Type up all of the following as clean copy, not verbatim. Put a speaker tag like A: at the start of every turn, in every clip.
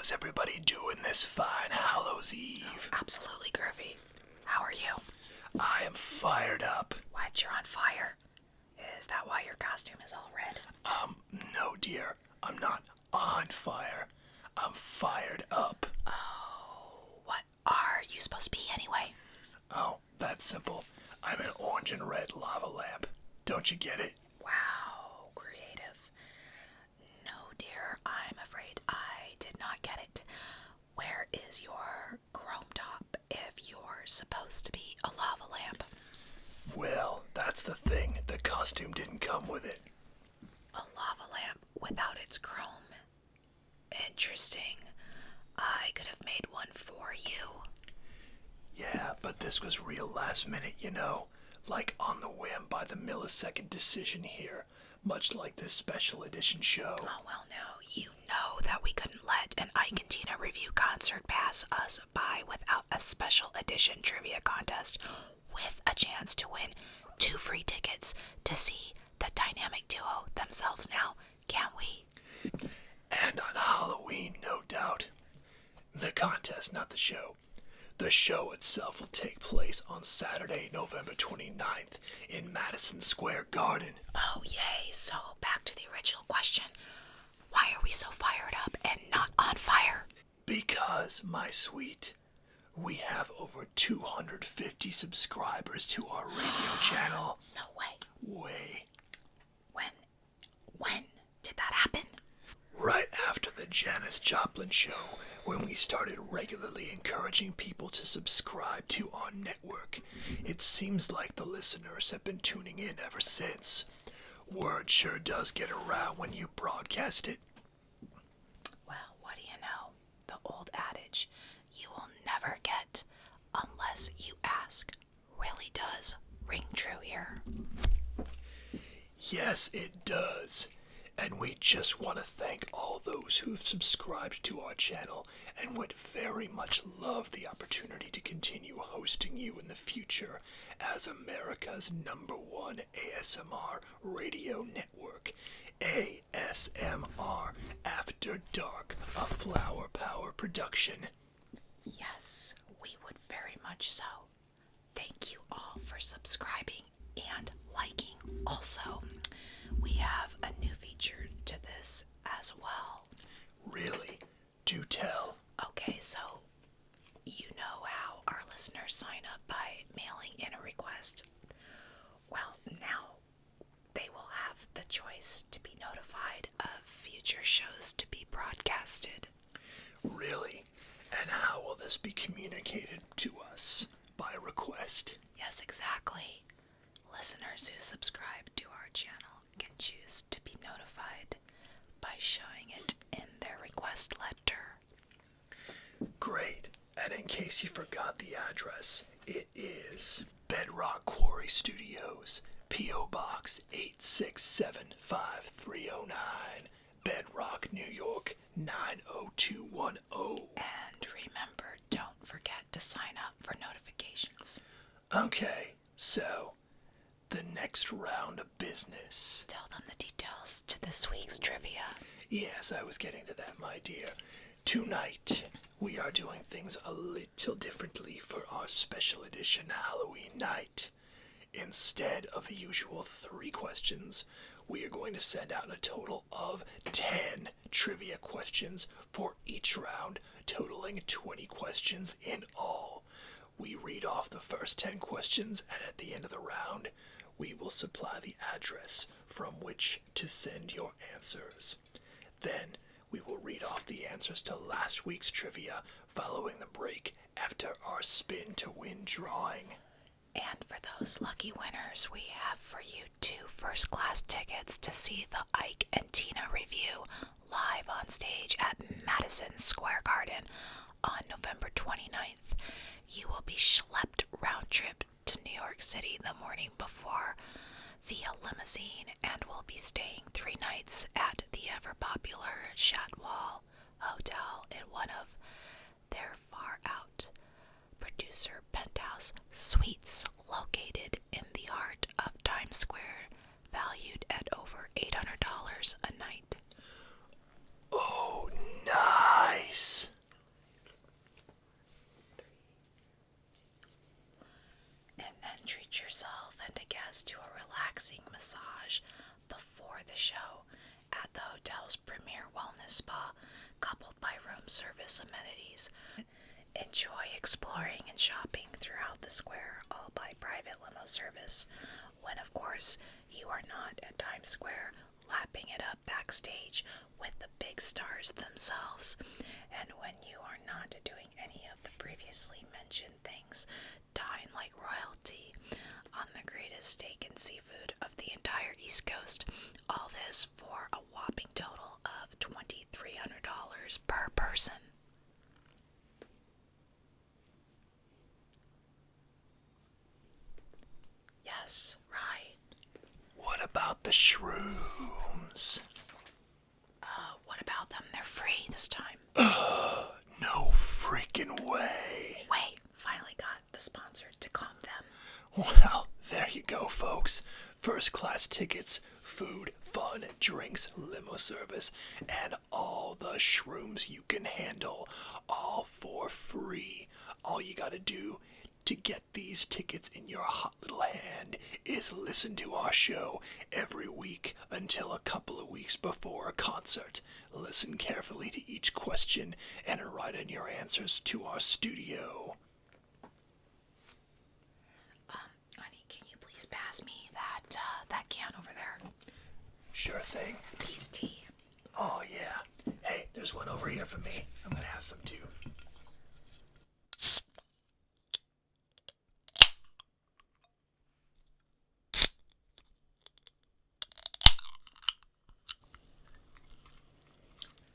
A: How's everybody doing this fine Hallows Eve?
B: Absolutely groovy. How are you?
A: I am fired up.
B: What, you're on fire? Is that why your costume is all red?
A: No dear, I'm not on fire. I'm fired up.
B: Oh, what are you supposed to be anyway?
A: Oh, that's simple. I'm an orange and red lava lamp. Don't you get it?
B: Wow, creative. No, dear, I'm afraid I did not get it. Where is your chrome top if you're supposed to be a lava lamp?
A: Well, that's the thing. The costume didn't come with it.
B: A lava lamp without its chrome. Interesting. I could have made one for you.
A: Yeah, but this was real last minute, you know. Like on the whim by the millisecond decision here. Much like this special edition show.
B: Oh, well, no, you know that we couldn't let an Ike and Tina Revue concert pass us by without a special edition trivia contest with a chance to win 2 free tickets to see the dynamic duo themselves now, can't we?
A: And on Halloween, no doubt. The contest, not the show. The show itself will take place on Saturday, November 29th in Madison Square Garden.
B: Oh, yay. So, back to the original question. Why are we so fired up and not on fire?
A: Because, my sweet, we have over 250 subscribers to our radio channel.
B: No way.
A: Way.
B: When did that happen?
A: Right after the Janisjoplin show, when we started regularly encouraging people to subscribe to our network. It seems like the listeners have been tuning in ever since. Word sure does get around when you broadcast it.
B: Well, what do you know? The old adage, you will never get unless you ask, really does ring true here.
A: Yes, it does. And we just want to thank all those who have subscribed to our channel and would very much love the opportunity to continue hosting you in the future as America's #1 ASMR radio network. ASMR After Dark, a Flower Power production.
B: Yes, we would very much so. Thank you all for subscribing and liking. Also, we have a new feature to this as well.
A: Really? Do tell.
B: Okay, so you know how our listeners sign up by mailing in a request. Well, now they will have the choice to be notified of future shows to be broadcasted.
A: Really? And how will this be communicated to us? By request?
B: Yes, exactly. Listeners who subscribe to our channel can choose to be notified by showing it in their request letter.
A: Great. And in case you forgot the address, it is Bedrock Quarry Studios, P.O. Box 8675309, Bedrock, New York 90210.
B: And remember, don't forget to sign up for notifications.
A: Okay, so the next round of business.
B: Tell them the details to this week's trivia.
A: Yes, I was getting to that, my dear. Tonight, we are doing things a little differently for our special edition Halloween night. Instead of the usual 3 questions, we are going to send out a total of 10 trivia questions for each round, totaling 20 questions in all. We read off the first 10 questions, and at the end of the round, we will supply the address from which to send your answers. Then, we will read off the answers to last week's trivia following the break after our spin to win drawing.
B: And for those lucky winners, we have for you 2 first-class tickets to see the Ike and Tina Revue live on stage at Madison Square Garden on November 29th. You will be schlepped round trip to New York City the morning before via limousine and will be staying 3 nights at the ever-popular Chatwal Hotel in one of their far-out producer penthouse suites located in the heart of Times Square, valued at over $800 a night.
A: Oh, nice!
B: massage before the show at the hotel's premier wellness spa, coupled by room service amenities. Enjoy exploring and shopping throughout the square, all by private limo service, when of course you are not at Times Square lapping it up backstage with the big stars themselves, and when you are not doing any of the previously mentioned things. Dine like royalty on the greatest steak and seafood of the entire East Coast. All this for a whopping total of $2,300 per person. Yes, right.
A: What about the shrooms?
B: What about them? They're free this time.
A: No freaking way.
B: Wait, finally got the sponsor to calm them.
A: Well, there you go, folks. First class tickets, food, fun, drinks, limo service, and all the shrooms you can handle, all for free. All you gotta do to get these tickets in your hot little hand is listen to our show every week until a couple of weeks before a concert. Listen carefully to each question and write in your answers to our studio.
B: Honey, can you please pass me that can over there?
A: Sure thing.
B: Peace tea.
A: Oh yeah. Hey, there's one over here for me. I'm gonna have some too.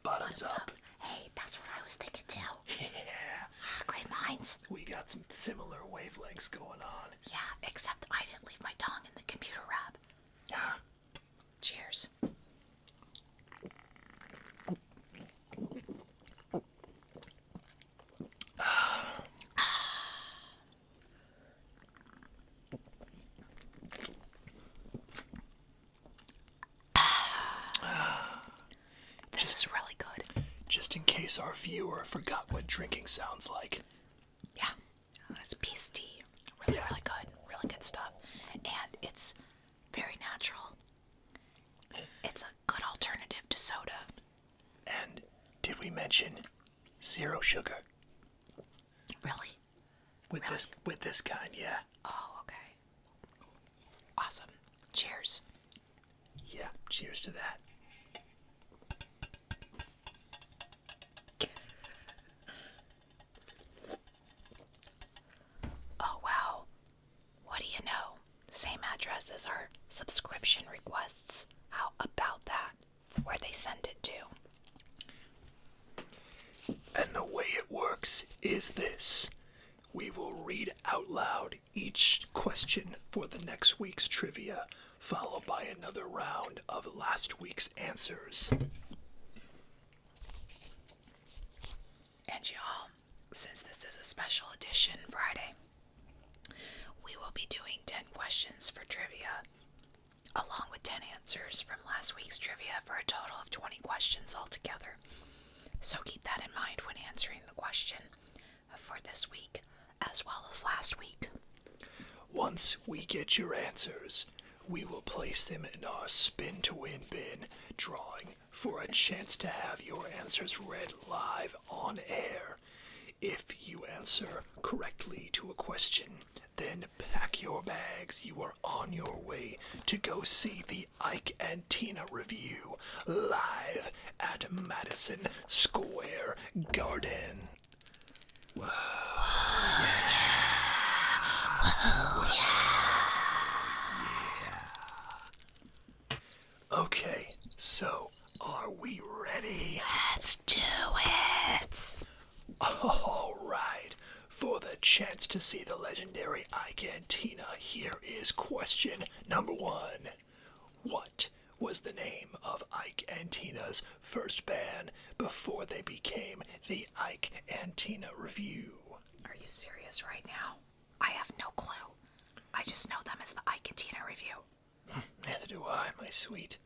A: Bottoms up.
B: Hey, that's what I was thinking too.
A: Yeah.
B: Great minds.
A: We got some similar wavelengths going on.
B: Yeah, except I didn't leave my tongue in the computer wrap.
A: Yeah.
B: Cheers. This is really good.
A: Just in case our viewer forgot what drinking sounds like.
B: Yeah, it's peace tea. Really, really good. Really good stuff. And it's very natural. It's a good alternative to soda.
A: And did we mention 0 sugar?
B: Really?
A: With this kind, yeah.
B: Oh, okay. Awesome. Cheers.
A: Yeah, cheers to that.
B: Oh, wow. What do you know? Same address as our subscription requests. How about that? Where they send it to.
A: And the way it works is this. We will read out loud each question for the next week's trivia, followed by another round of last week's answers.
B: And y'all, since this is a special edition Friday, we will be doing 10 questions for trivia, along with 10 answers from last week's trivia for a total of 20 questions altogether. So keep that in mind when answering the question for this week, as well as last week.
A: Once we get your answers, we will place them in our spin to win bin, drawing for a chance to have your answers read live on air. If you answer correctly to a question, then pack your bags. You are on your way to go see the Ike and Tina Revue live at Madison Square Garden. Whoa. Okay, so are we ready?
B: Let's do it!
A: All right. For the chance to see the legendary Ike and Tina, here is question number 1. What was the name of Ike and Tina's first band before they became the Ike and Tina Revue?
B: Are you serious right now? I have no clue. I just know them as the Ike and Tina Revue.
A: Neither do I, my sweet.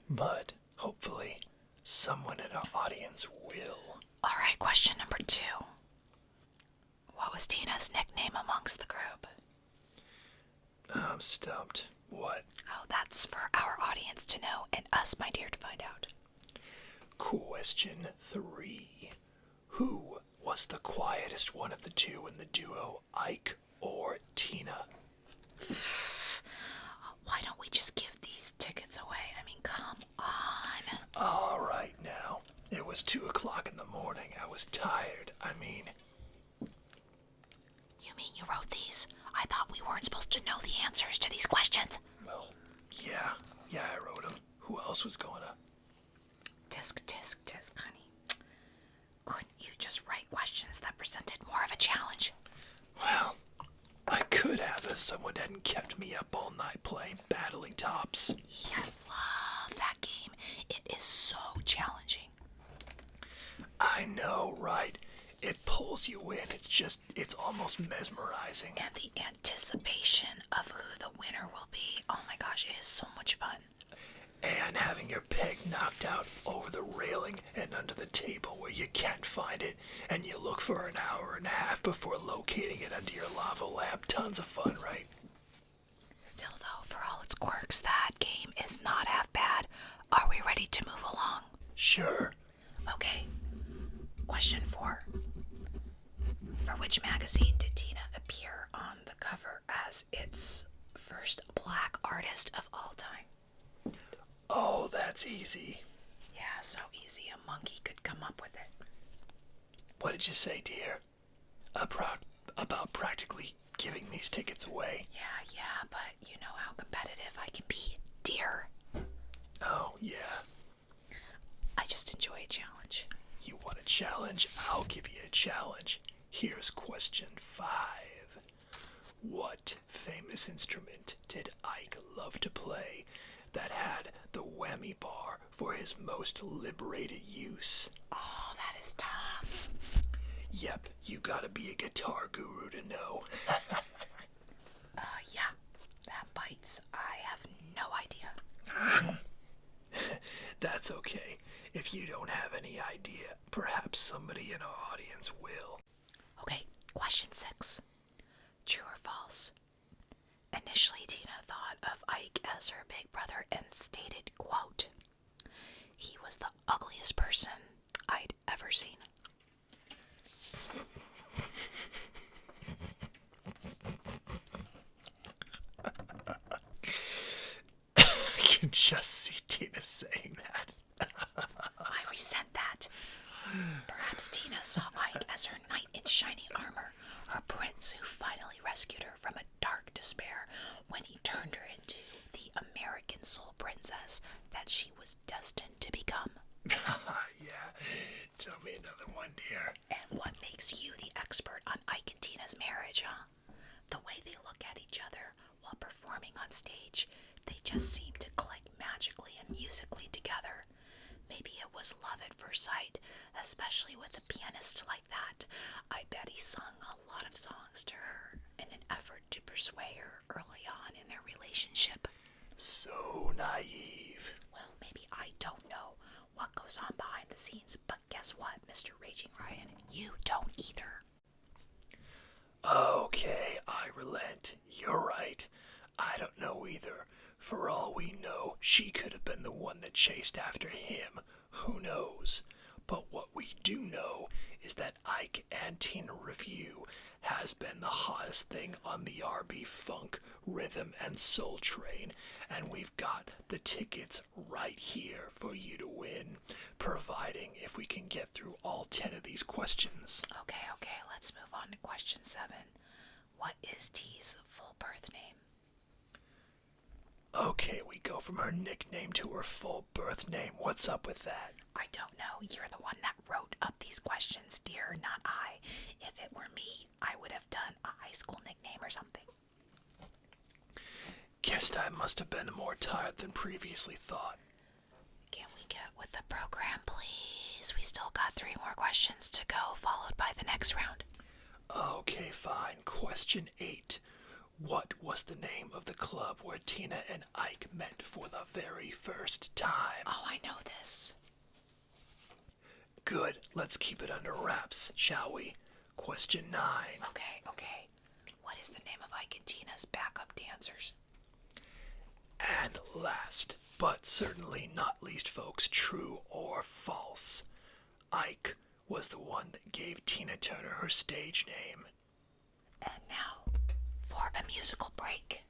A: But hopefully, someone in our audience will.
B: Alright, question number 2. What was Tina's nickname amongst the group?
A: I'm stumped. What?
B: Oh, that's for our audience to know and us, my dear, to find out.
A: Question 3. Who was the quietest one of the two in the duo, Ike or Tina?
B: Why don't we just give these tickets away? I mean, come on.
A: All right now. It was 2 o'clock in the morning. I was tired.
B: You mean you wrote these? I thought we weren't supposed to know the answers to these questions.
A: Well, yeah, I wrote them. Who else was gonna?
B: Tisk, honey. Couldn't you just write questions that presented more of a challenge?
A: Well, I could have if someone hadn't kept me up all night playing Battling Tops.
B: I love that game. It is so challenging.
A: I know, right? It pulls you in. It's almost mesmerizing.
B: And the anticipation of who the winner will be, oh my gosh, it is so much fun.
A: And having your peg knocked out over the railing and under the table where you can't find it, and you look for an hour and a half before locating it under your lava lamp. Tons of fun, right?
B: Still, though, for all its quirks, that game is not half bad. Are we ready to move along?
A: Sure.
B: Okay. Question 4. For which magazine did Tina appear on the cover as its first black artist of all time?
A: Oh, that's easy.
B: Yeah, so easy. A monkey could come up with it.
A: What did you say, dear? About practically giving these tickets away?
B: Yeah, but you know how competitive I can be, dear.
A: Oh, yeah.
B: I just enjoy a challenge.
A: You want a challenge? I'll give you a challenge. Here's question 5. What famous instrument did Ike love to play that had the whammy bar for his most liberated use?
B: Oh, that is tough.
A: Yep, you gotta be a guitar guru to know.
B: Yeah, that bites. I have no idea.
A: That's okay. If you don't have any idea, perhaps somebody in our audience will.
B: Okay, question 6. True or false? Initially, Tina thought of Ike as her big brother and stated, quote, "He was the ugliest person I'd ever seen."
A: I can just see Tina saying that.
B: I resent that. Perhaps Tina saw Ike as her knight in shining armor, her prince who finally rescued her from a dark despair when he turned her into the American soul princess that she was destined to become.
A: Yeah, tell me another one, dear.
B: And what makes you the expert on Ike and Tina's marriage, huh? The way they look at each other while performing on stage, they just seem to click magically and musically together. Maybe it was love at first sight, especially with a pianist like that. I bet he sung a lot of songs to her in an effort to persuade her early on in their relationship.
A: So naive.
B: Well, maybe I don't know what goes on behind the scenes, but guess what, Mr. Raging Ryan? You don't either.
A: Okay, I relent. You're right. I don't know either. For all we know, she could have been the one that chased after him. Who knows? But what we do know is that Ike and Tina Revue has been the hottest thing on the RB Funk, Rhythm, and Soul train, and we've got the tickets right here for you to win, providing if we can get through all 10 of these questions.
B: Okay, let's move on to question 7. What is T's full birth name?
A: Okay, we go from her nickname to her full birth name. What's up with that?
B: I don't know. You're the one that wrote up these questions, dear, not I. If it were me, I would have done a high school nickname or something.
A: Guessed I must have been more tired than previously thought.
B: Can we get with the program, please? We still got 3 more questions to go, followed by the next round.
A: Okay, fine. Question 8. What was the name of the club where Tina and Ike met for the very first time?
B: Oh, I know this.
A: Good. Let's keep it under wraps, shall we? Question 9.
B: Okay. What is the name of Ike and Tina's backup dancers?
A: And last, but certainly not least, folks, true or false, Ike was the one that gave Tina Turner her stage name.
B: And now, for a musical break.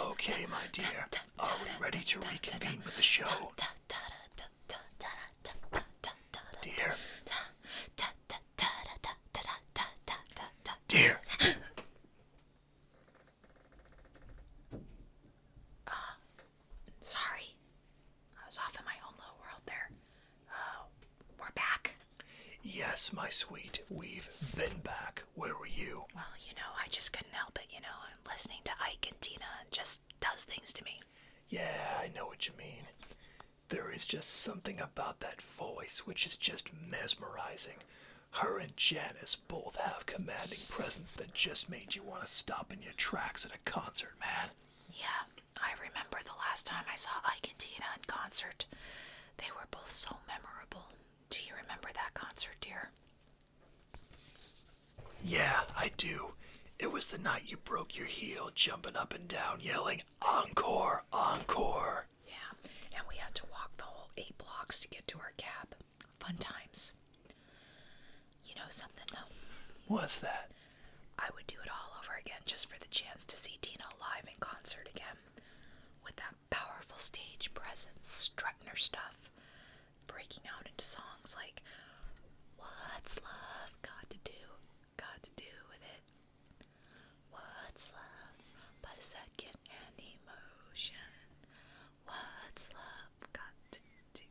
A: Okay, my dear, are we ready to reconvene with the show? Dear? Dear?
B: Sorry. I was off in my own little world there. We're back.
A: Yes, my sweet, we've been back. Where were you?
B: Well, I just couldn't help it, and listening to Ike and Tina just does things to me.
A: Yeah, I know what you mean. There is just something about that voice which is just mesmerizing. Her and Janice both have commanding presence that just made you want to stop in your tracks at a concert, man.
B: Yeah, I remember the last time I saw Ike and Tina in concert. They were both so memorable. Do you remember that concert, dear?
A: Yeah, I do. It was the night you broke your heel, jumping up and down, yelling, "Encore! Encore!"
B: Yeah, and we had to walk the whole 8 blocks to get to our cab. Fun times. You know something, though?
A: What's that?
B: I would do it all over again just for the chance to see Tina live in concert again. With that powerful stage presence, strutting her stuff, breaking out into songs like, "What's love got to do with it? What's love but a second-hand emotion? What's love got to do?"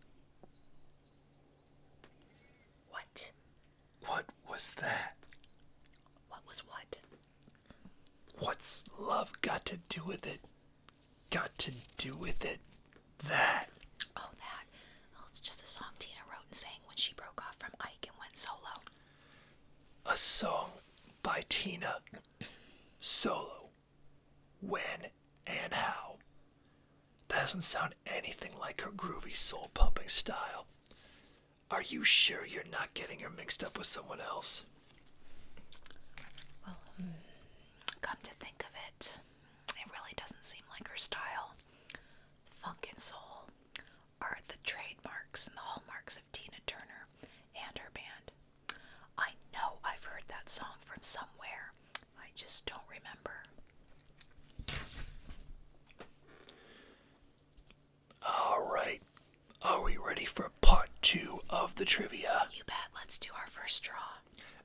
B: What?
A: What was that?
B: What was what?
A: What's love got to do with it? Got to do with it? That.
B: Oh, that. Oh, it's just a song Tina wrote and sang when she broke off from Ike and went solo.
A: A song by Tina. Solo. When and how? That doesn't sound anything like her groovy soul-pumping style. Are you sure you're not getting her mixed up with someone else?
B: Well, come to think of it, it really doesn't seem like her style. Funk and soul are the trademarks and the hallmarks of Tina Turner and her band. I know I've heard that song from somewhere. I just don't remember.
A: All right. Are we ready for part 2 of the trivia?
B: You bet. Let's do our first draw.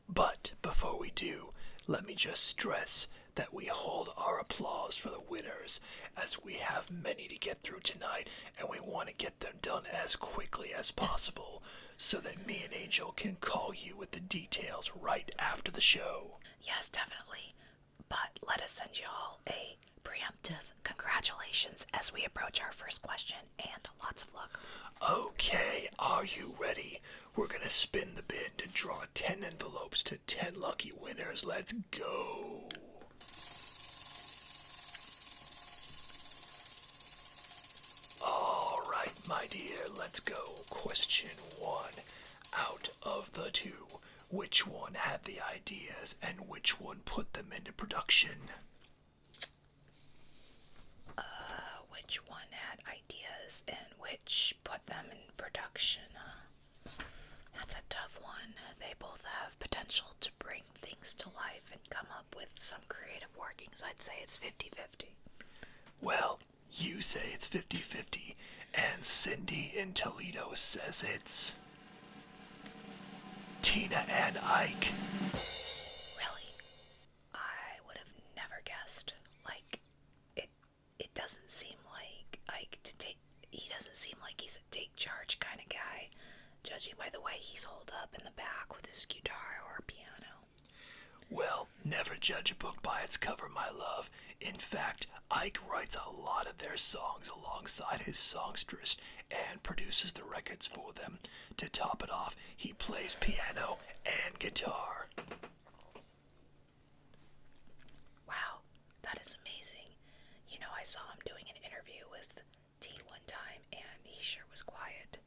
A: But before we do, let me just stress that we hold our applause for the winners, as we have many to get through tonight, and we want to get them done as quickly as possible, so that me and Angel can call you with the details right after the show.
B: Yes, definitely. But let us send you all a preemptive congratulations as we approach our first question, and lots of luck.
A: Okay, are you ready? We're gonna spin the bin to draw 10 envelopes to 10 lucky winners. Let's go. All right, my dear, let's go. Question 1. Out of the 2, which one had the ideas and which one put them into production?
B: which put them in production. That's a tough one. They both have potential to bring things to life and come up with some creative workings. I'd say it's 50-50.
A: Well, you say it's 50-50, and Cindy in Toledo says it's Tina and Ike.
B: Really? I would have never guessed. Like, it doesn't seem like Ike to take. He doesn't seem like he's a take charge kind of guy, judging by the way he's holed up in the back with his guitar or piano.
A: Well, never judge a book by its cover, my love. In fact, Ike writes a lot of their songs alongside his songstress and produces the records for them. To top it off, he plays piano and guitar.
B: Wow, that is amazing. You know, I saw him doing an interview with T one time, and he sure was quiet.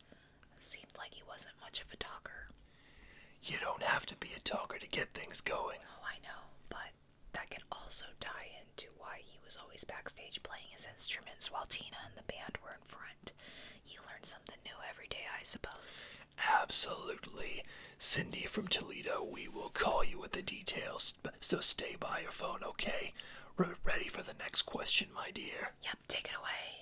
B: Seemed like he wasn't much of a talker.
A: You don't have to be a talker to get things going.
B: Oh, I know, but that can also tie into why he was always backstage playing his instruments while Tina and the band were in front. You learn something new every day, I suppose.
A: Absolutely. Cindy from Toledo, we will call you with the details, so stay by your phone, okay? Ready for the next question, my dear?
B: Yep, take it away.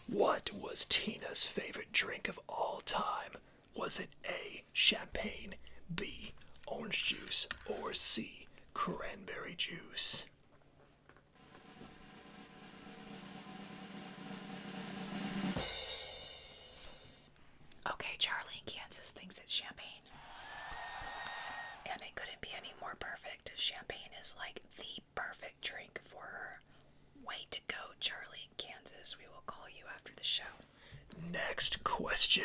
A: What was Tina's favorite drink of all time? Was it A, champagne, B, orange juice, or C, cranberry juice?
B: Okay, Charlie in Kansas thinks it's champagne. And it couldn't be any more perfect. Champagne is like the perfect drink for her. Way to go, Charlie in Kansas. We will call you after the show.
A: Next question.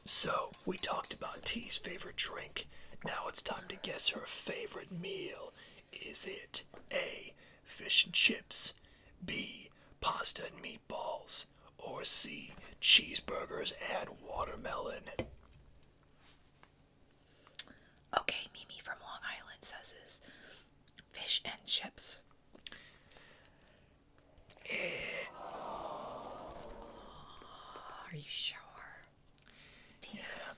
A: So, we talked about T's favorite drink. Now it's time to guess her favorite meal. Is it A, fish and chips, B, pasta and meatballs, or C, cheeseburgers and watermelon?
B: Okay, Mimi from Long Island says is fish and chips. Are you sure?
A: Yeah.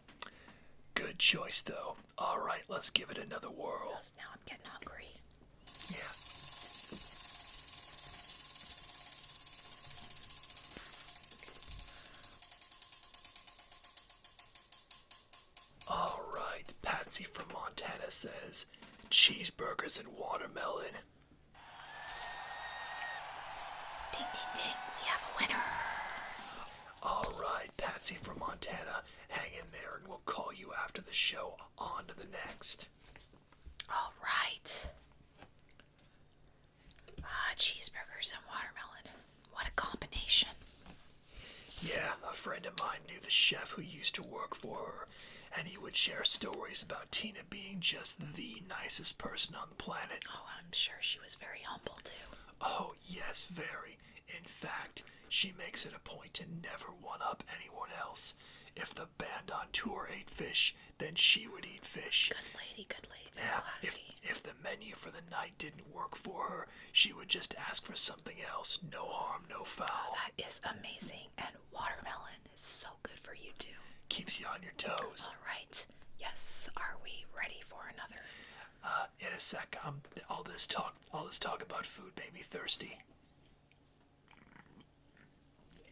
A: Good choice, though. All right, let's give it another whirl.
B: Now I'm getting hungry.
A: Yeah. All right, Patsy from Montana says cheeseburgers and watermelon.
B: Ding, ding, ding. We have a winner.
A: All right, Patsy from Montana, hang in there and we'll call you after the show. On to the next.
B: All right. Cheeseburgers and watermelon. What a combination.
A: Yeah, a friend of mine knew the chef who used to work for her, and he would share stories about Tina being just the nicest person on the planet.
B: Oh, I'm sure she was very humble, too.
A: Oh, yes, very. In fact, she makes it a point to never one-up anyone else. If the band on tour ate fish, then she would eat fish.
B: Good lady, very
A: Yeah,
B: classy.
A: if the menu for the night didn't work for her, she would just ask for something else. No harm, no foul.
B: That is amazing, and watermelon is so good for you, too.
A: Keeps you on your toes.
B: All right. Yes, are we ready for another?
A: In a sec, all this talk about food made me thirsty.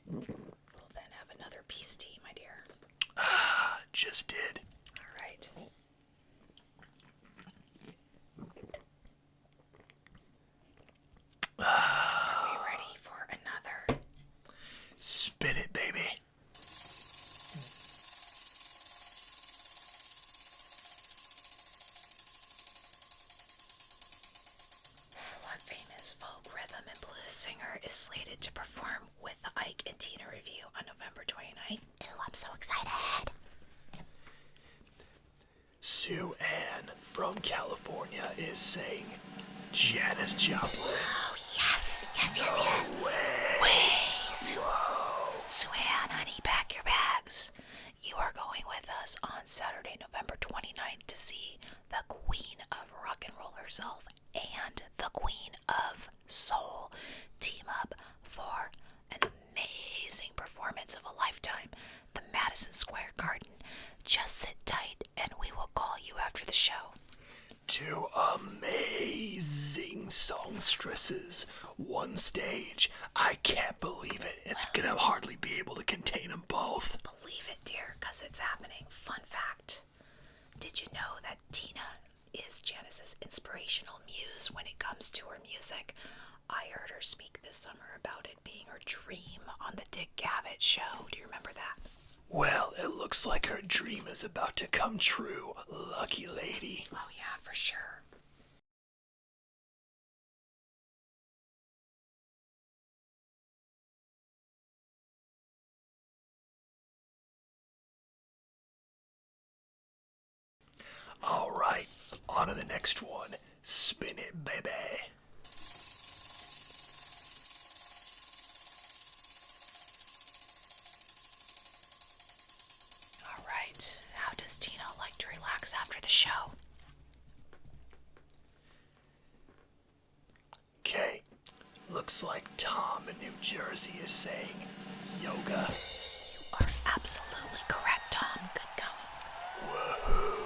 B: We'll then have another peace tea, my dear.
A: Just did.
B: All right. Are we ready for another?
A: Spin it, baby.
B: What famous folk rhythm and blues singer is slated to perform with the Ike and Tina Revue on November 29th? Ooh, I'm so excited.
A: Sue Ann from California is saying Janis Joplin.
B: Oh, yes. Way, Swan, honey, pack your bags. You are going with us on Saturday, November 29th to see the Queen of Rock and Roll herself and the Queen of Soul team up for an amazing performance of a lifetime, the Madison Square Garden. Just sit tight and we will call you after the show.
A: Two amazing songstresses, one stage. I can't believe it. It's gonna hardly be able to contain them both.
B: Believe it, dear, because it's happening. Fun fact. Did you know that Tina is Janice's inspirational muse when it comes to her music? I heard her speak this summer about it being her dream on the Dick Cavett show. Do you remember that?
A: Well, it looks like her dream is about to come true. Lucky lady.
B: Oh, yeah, for sure.
A: All right, on to the next one. Spin it, baby.
B: All right. How does Tina like to relax after the show?
A: Okay, looks like Tom in New Jersey is saying yoga.
B: You are absolutely correct, Tom. Good going.
A: Woohoo!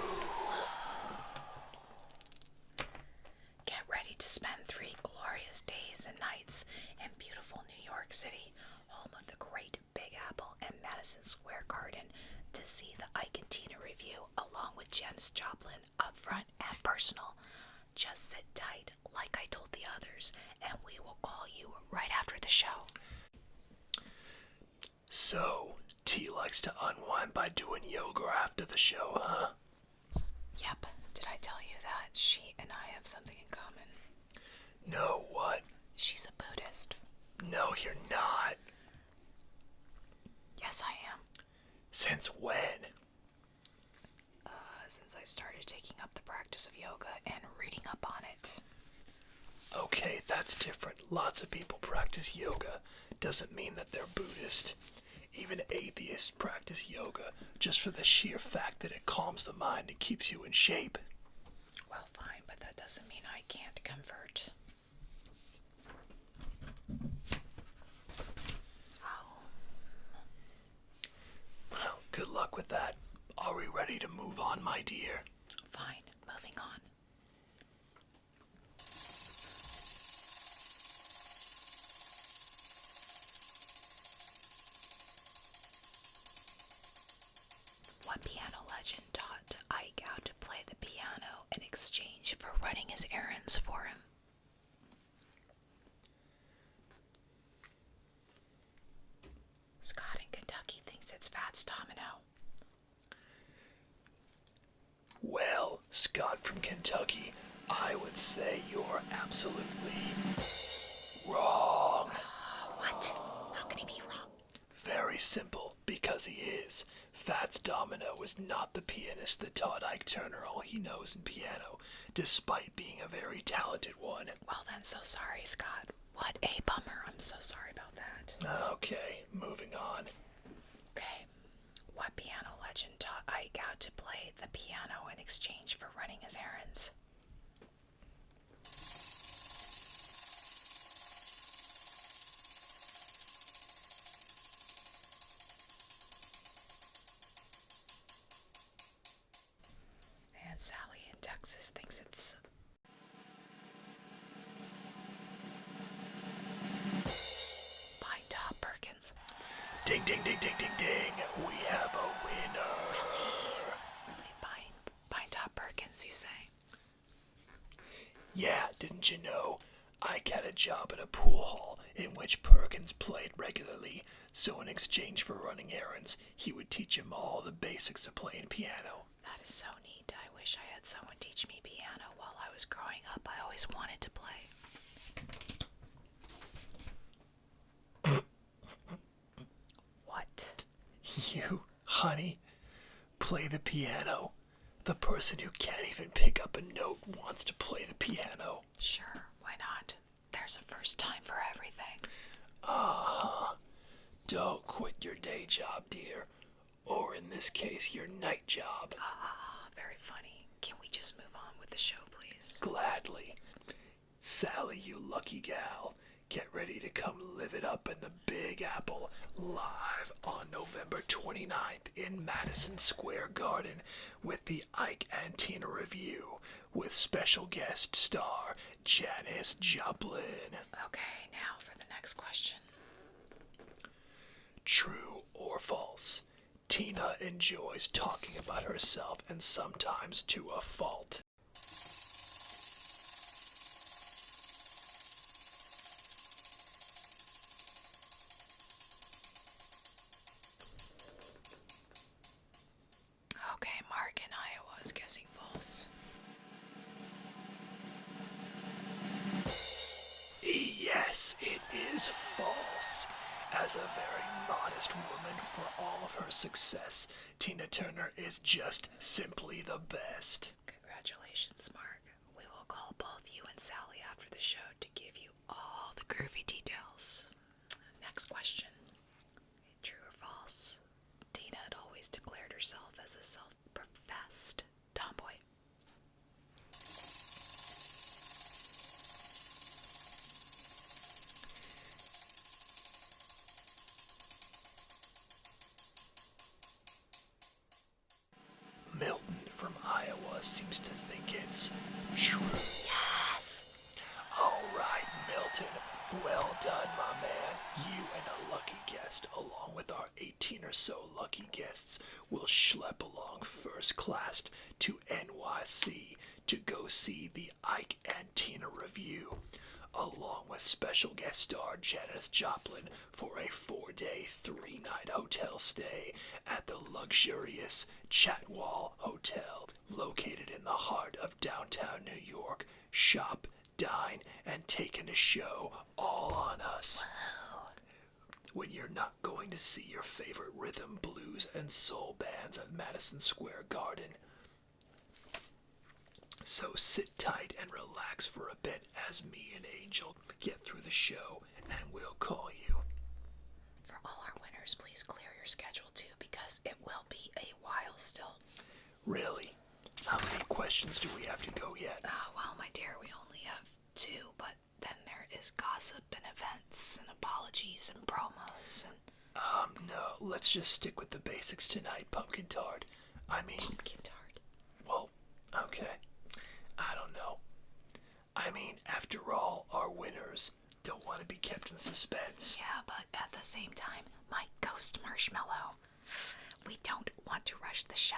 B: Get ready to spend 3 glorious days and nights in beautiful New York City, home of the Great Big Apple and Madison Square Garden, to see the Ike and Tina Revue along with Janis Joplin, upfront and personal. Just sit tight, like I told the others, and we will call you right after the show.
A: So, T likes to unwind by doing yoga after the show, huh?
B: Yep. Did I tell you that she and I have something in common?
A: No, what?
B: She's a Buddhist.
A: No, you're not.
B: Yes, I am.
A: Since when?
B: Since I started taking up the practice of yoga and reading up on it.
A: Okay, that's different. Lots of people practice yoga. Doesn't mean that they're Buddhist. Even atheists practice yoga just for the sheer fact that it calms the mind and keeps you in shape.
B: Well, fine, but that doesn't mean I can't convert. Oh.
A: Well, good luck with that. Are we ready to move on, my dear?
B: Fine, moving on. What piano legend taught Ike how to play the piano in exchange for running his errands for him? Scott in Kentucky thinks it's Fats Domino.
A: Well, Scott from Kentucky, I would say you're absolutely wrong.
B: What? How can he be wrong?
A: Very simple, because he is. Fats Domino is not the pianist that taught Ike Turner all he knows in piano, despite being a very talented one.
B: Well then, so sorry, Scott. What a bummer. I'm so sorry about that.
A: Okay, moving on.
B: Okay. What piano legend taught Ike how to play the piano in exchange for running his errands? And Sally in Texas thinks it's Pine Top Perkins.
A: Ding, ding, ding, ding, ding, ding. We have a winner.
B: Really, Pine Top Perkins, you say?
A: Yeah, didn't you know? Ike had a job at a pool hall in which Perkins played regularly, so in exchange for running errands, he would teach him all the basics of playing piano.
B: That is so neat. I wish I had someone teach me piano while I was growing up. I always wanted to play. What?
A: You, honey, play the piano. The person who can't even pick up a note wants to play the piano.
B: Sure. first time for everything.
A: Don't quit your day job, dear. Or in this case, your night job.
B: Very funny. Can we just move on with the show, please?
A: Gladly. Sally, you lucky gal. Get ready to come live it up in the Big Apple live on November 29th in Madison Square Garden with the Ike and Tina Revue with special guest star Janisjoplin.
B: Okay, now for the next question.
A: True or false? Tina enjoys talking about herself and sometimes to a fault.
B: Okay, Mark in Iowa is guessing false.
A: Yes, it is false. As a very modest woman, for all of her success, Tina Turner is just simply the best.
B: Congratulations, Mark. We will call both you and Sally after the show to give you all the groovy details. Next question. True or false? Tina had always declared herself as a self-professed tomboy.
A: Milton from Iowa seems to think it's true.
B: Yes!
A: All right, Milton. Well done, my man. You and a lucky guest, along with our 18 or so lucky guests, will schlep along first class to NYC to go see the Ike and Tina Revue, along with special guest star Janisjoplin for a 4-day, 3-night hotel stay at the luxurious Chatwal Hotel, located in the heart of downtown New York. Shop, dine, and take in a show all on us. When you're not going to see your favorite rhythm, blues, and soul bands at Madison Square Garden. So sit tight and relax for a bit as me and Angel get through the show, and we'll call you.
B: For all our winners, please clear your schedule too, because it will be a while still.
A: Really? How many questions do we have to go yet?
B: Well, my dear, we only have 2, but then there is gossip and events and apologies and promos and...
A: No, let's just stick with the basics tonight, Pumpkin Tart.
B: Pumpkin tart.
A: Well, okay. I don't know. After all, our winners don't want to be kept in suspense.
B: Yeah, but at the same time, my ghost marshmallow. We don't want to rush the show.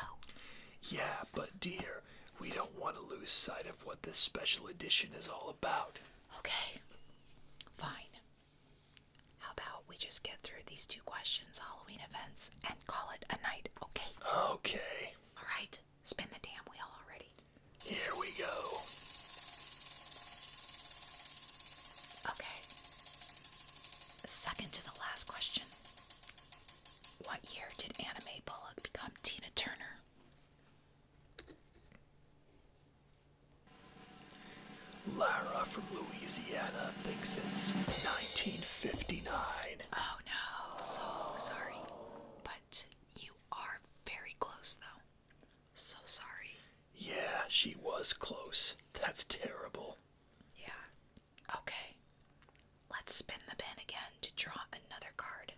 A: Yeah, but dear, we don't want to lose sight of what this special edition is all about.
B: Okay, fine. How about we just get through these 2 questions, Halloween events, and call it a night, okay?
A: Okay.
B: Alright, spin the damn wheel already.
A: Here we go.
B: Okay. Second to the last question. What year did Anna Mae Bullock become Tina Turner?
A: Lara from Louisiana thinks it's 1959.
B: Oh no, so sorry. But you are very close though. So sorry.
A: Yeah, she was close. That's terrible.
B: Yeah. Okay. Let's spin the bin again to draw another card.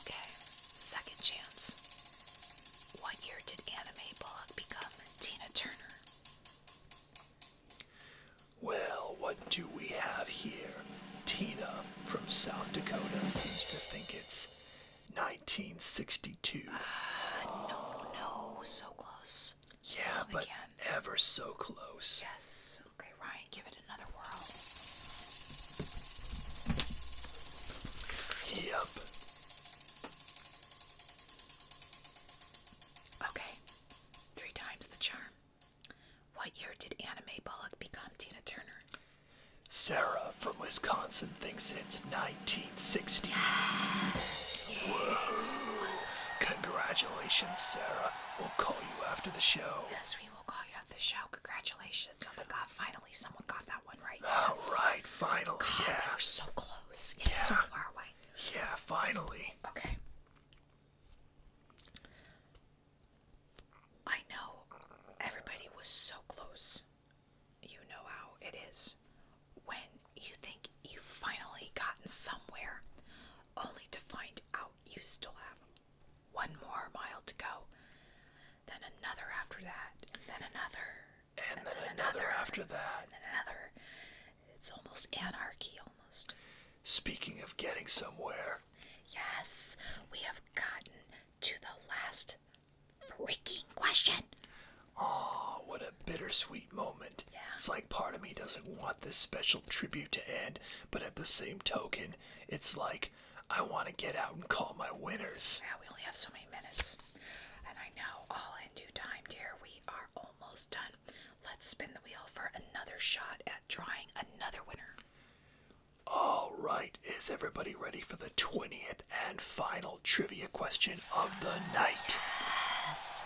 B: Okay. Second chance. What year did Anna Mae Bullock become Tina Turner?
A: Well, what do we have here? Tina from South Dakota seems to think it's 1962.
B: No, so close.
A: Yeah,
B: Wrong
A: but
B: again.
A: ever so close.
B: Yes. Okay, Ryan, give it another whirl.
A: Yep.
B: Okay. 3 times the charm. What year did Anna Mae Bullock become Tina Turner?
A: Sarah from Wisconsin thinks it's 1960.
B: Yes.
A: Whoa. Congratulations, Sarah. We'll call you after the show.
B: Yes, we will call you after the show. Congratulations. Oh my god, finally someone got that one right.
A: All
B: Yes.
A: right, finally.
B: God,
A: Yeah.
B: they were so close. It's so far away.
A: Yeah, finally.
B: Okay. I know everybody was so close. You know how it is when you think you've finally gotten somewhere, only to find out you still have one more mile to go, then another after that, and then another,
A: And then another after that.
B: and then another. It's almost anarchy, almost.
A: Speaking of getting somewhere,
B: Yes, we have gotten to the last freaking question.
A: oh, what a bittersweet moment.
B: Yeah.
A: It's like part of me doesn't want this special tribute to end, but at the same token, it's like I want to get out and call my winners.
B: Yeah, we only have so many minutes. And I know, all in due time, dear, we are almost done. Let's spin the wheel for another shot at drawing another winner.
A: All right, is everybody ready for the 20th and final trivia question of the night?
B: Yes.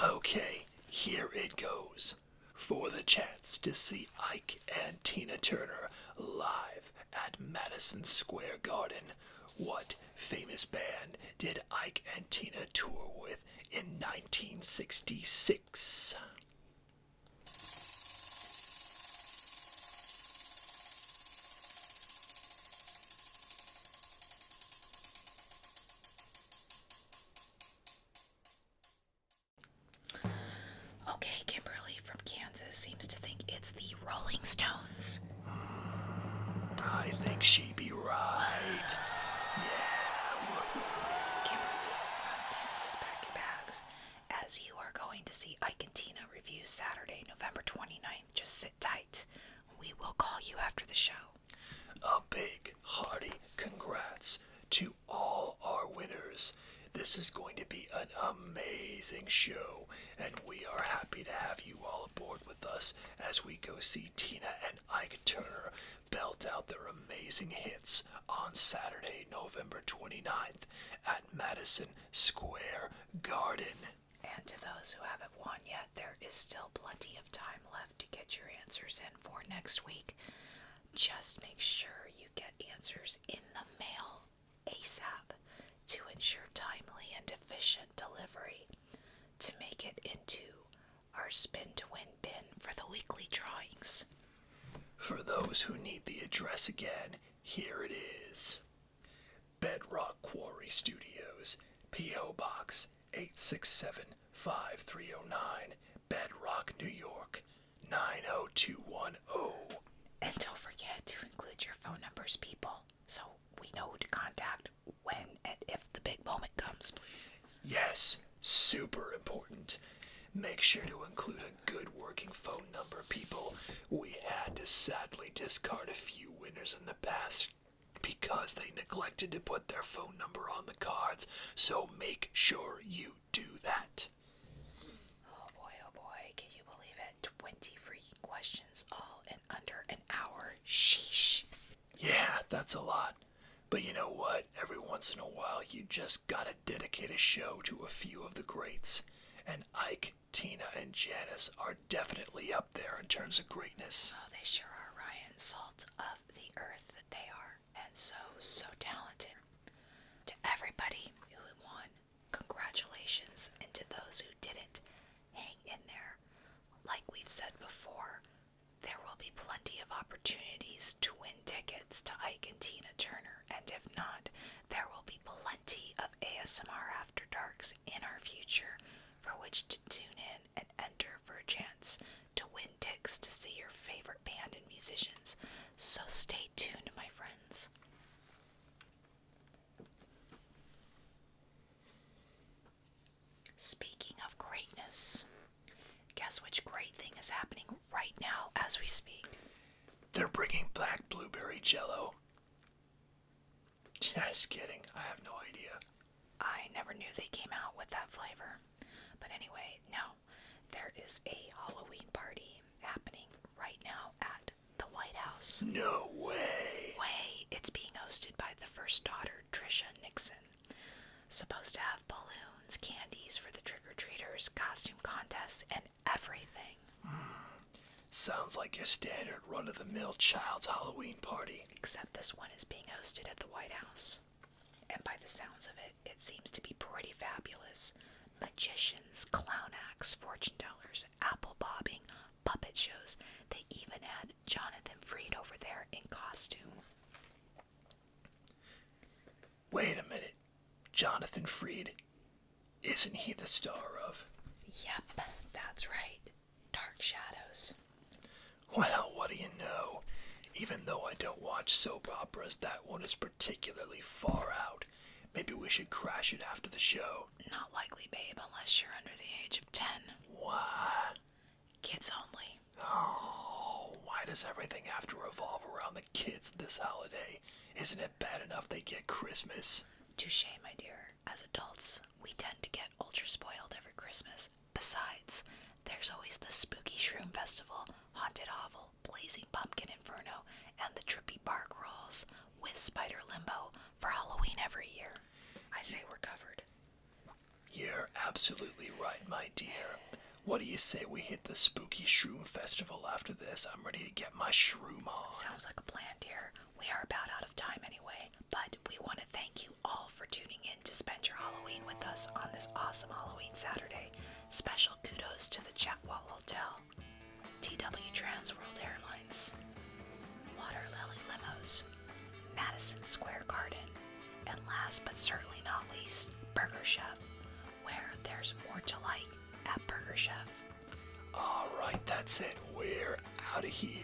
A: Okay, here it goes. For the chance to see Ike and Tina Turner live at Madison Square Garden, what famous band did Ike and Tina tour with in 1966?
B: Okay, Kimberly from Kansas seems to think it's the Rolling Stones.
A: I think she'd be right.
B: Kimberly from Kansas, pack your bags, as you are going to see Ike and Tina Revue Saturday, November 29th. Just sit tight. We will call you after the show.
A: A big, hearty congrats to all our winners. This is going to be an amazing show, and we are happy to have you all aboard with us as we go see Tina and Ike Turner belt out their amazing hits on Saturday, November 29th at Madison Square Garden.
B: And to those who haven't won yet, there is still plenty of time left to get your answers in for next week. Just make sure you get answers in the mail ASAP to ensure timely and efficient delivery to make it into our spin to win bin for the weekly drawings.
A: For those who need the address again, here it is. Bedrock Quarry Studios, P.O. Box 867-5309, Bedrock, New York 90210.
B: And don't forget to include your phone numbers, people, so we know who to contact when and if the big moment comes, please.
A: Yes, super important. Make sure to include a good working phone number, people. We had to sadly discard a few winners in the past because they neglected to put their phone number on the cards, so make sure you do that.
B: Oh boy, can you believe it? 20 freaking questions all in under an hour. Sheesh.
A: Yeah, that's a lot. But you know what? Every once in a while, you just gotta dedicate a show to a few of the greats. And Ike, Tina, and Janice are definitely up there in terms of greatness.
B: Oh, they sure are, Ryan. Salt of the earth that they are. And so talented. To everybody who won, congratulations. And to those who didn't, hang in there. Like we've said before, there will be plenty of opportunities to win tickets to Ike and Tina Turner, and if not, there will be plenty of ASMR After Darks in our future for which to tune in and enter for a chance to win tickets to see your favorite band and musicians. So stay tuned, my friends. Speaking of greatness, guess which great thing is happening right now as we speak?
A: They're bringing black blueberry jello. Just kidding. I have no idea.
B: I never knew they came out with that flavor. But anyway, no. There is a Halloween party happening right now at the White House.
A: No way.
B: It's being hosted by the first daughter, Trisha Nixon. Supposed to have balloons, candies for the trick-or-treaters. fairs, costume contests, and everything.
A: Sounds like your standard run-of-the-mill child's Halloween party.
B: Except this one is being hosted at the White House. And by the sounds of it, it seems to be pretty fabulous. Magicians, clown acts, fortune tellers, apple bobbing, puppet shows. They even had Jonathan Freed over there in costume.
A: Wait a minute. Jonathan Freed? Isn't he the star of?
B: Yep, that's right. Dark Shadows.
A: Well, what do you know? Even though I don't watch soap operas, that one is particularly far out. Maybe we should crash it after the show.
B: Not likely, babe, unless you're under the age of 10.
A: Why?
B: Kids only.
A: Oh, why does everything have to revolve around the kids this holiday? Isn't it bad enough they get Christmas?
B: Touche, my dear. As adults, we tend to get ultra spoiled every Christmas. Besides, there's always the spooky shroom festival, haunted hovel, blazing pumpkin inferno, and the trippy bar crawls with spider limbo for Halloween every year. I say we're covered.
A: You're absolutely right, my dear. What do you say we hit the spooky shroom festival after this? I'm ready to get my shroom on.
B: Sounds like a plan, dear. We are about out of time anyway, but we want to thank you all for tuning in to spend your Halloween with us on this awesome Halloween Saturday. Special kudos to the Chatwal Hotel, TW Trans World Airlines, Water Lily Limos, Madison Square Garden, and last but certainly not least, Burger Chef, where there's more to like at Burger Chef.
A: All right, that's it. We're out of here.